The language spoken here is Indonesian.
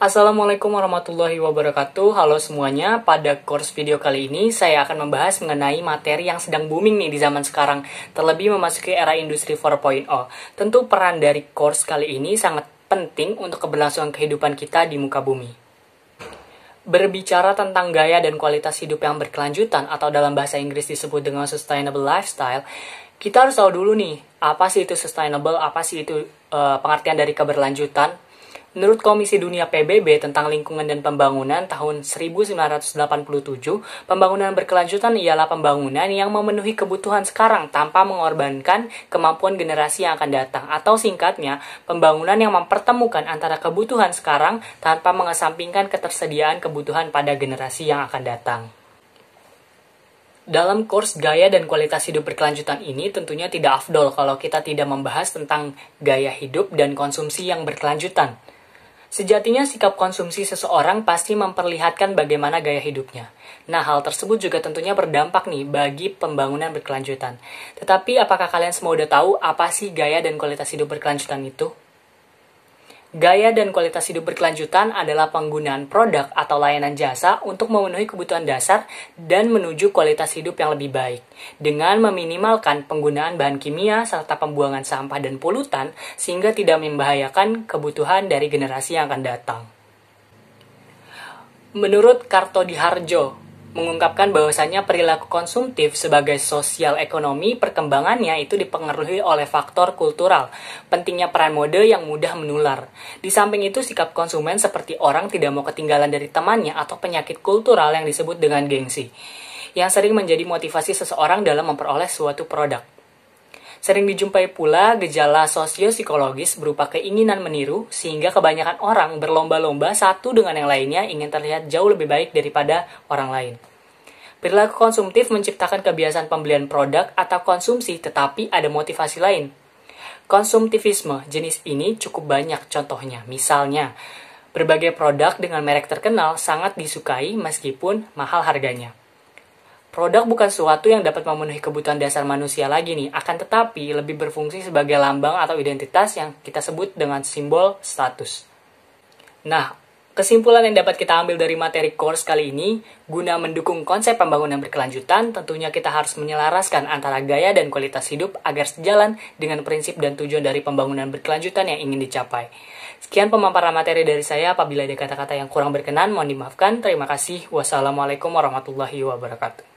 Assalamualaikum warahmatullahi wabarakatuh. Halo semuanya, pada course video kali ini saya akan membahas mengenai materi yang sedang booming nih di zaman sekarang, terlebih memasuki era industri 4.0. Tentu peran dari course kali ini sangat penting untuk keberlangsungan kehidupan kita di muka bumi. Berbicara tentang gaya dan kualitas hidup yang berkelanjutan atau dalam bahasa Inggris disebut dengan sustainable lifestyle, kita harus tahu dulu nih, apa sih itu sustainable, apa sih itu pengertian dari keberlanjutan. Menurut Komisi Dunia PBB tentang Lingkungan dan Pembangunan tahun 1987, pembangunan berkelanjutan ialah pembangunan yang memenuhi kebutuhan sekarang tanpa mengorbankan kemampuan generasi yang akan datang. Atau singkatnya, pembangunan yang mempertemukan antara kebutuhan sekarang tanpa mengesampingkan ketersediaan kebutuhan pada generasi yang akan datang. Dalam course gaya dan kualitas hidup berkelanjutan ini tentunya tidak afdol kalau kita tidak membahas tentang gaya hidup dan konsumsi yang berkelanjutan. Sejatinya sikap konsumsi seseorang pasti memperlihatkan bagaimana gaya hidupnya. Nah, hal tersebut juga tentunya berdampak nih bagi pembangunan berkelanjutan. Tetapi apakah kalian semua udah tahu apa sih gaya dan kualitas hidup berkelanjutan itu? Gaya dan kualitas hidup berkelanjutan adalah penggunaan produk atau layanan jasa untuk memenuhi kebutuhan dasar dan menuju kualitas hidup yang lebih baik, dengan meminimalkan penggunaan bahan kimia serta pembuangan sampah dan polutan sehingga tidak membahayakan kebutuhan dari generasi yang akan datang. Menurut Kartodiharjo, mengungkapkan bahwasannya perilaku konsumtif sebagai sosial ekonomi perkembangannya itu dipengaruhi oleh faktor kultural, pentingnya peran mode yang mudah menular. Di samping itu, sikap konsumen seperti orang tidak mau ketinggalan dari temannya atau penyakit kultural yang disebut dengan gengsi, yang sering menjadi motivasi seseorang dalam memperoleh suatu produk. Sering dijumpai pula gejala sosio-psikologis berupa keinginan meniru, sehingga kebanyakan orang berlomba-lomba satu dengan yang lainnya ingin terlihat jauh lebih baik daripada orang lain. Perilaku konsumtif menciptakan kebiasaan pembelian produk atau konsumsi, tetapi ada motivasi lain. Konsumtivisme jenis ini cukup banyak contohnya. Misalnya, berbagai produk dengan merek terkenal sangat disukai meskipun mahal harganya. Produk bukan sesuatu yang dapat memenuhi kebutuhan dasar manusia lagi nih, akan tetapi lebih berfungsi sebagai lambang atau identitas yang kita sebut dengan simbol status. Nah, kesimpulan yang dapat kita ambil dari materi course kali ini, guna mendukung konsep pembangunan berkelanjutan, tentunya kita harus menyelaraskan antara gaya dan kualitas hidup agar sejalan dengan prinsip dan tujuan dari pembangunan berkelanjutan yang ingin dicapai. Sekian pemaparan materi dari saya, apabila ada kata-kata yang kurang berkenan, mohon dimaafkan. Terima kasih. Wassalamualaikum warahmatullahi wabarakatuh.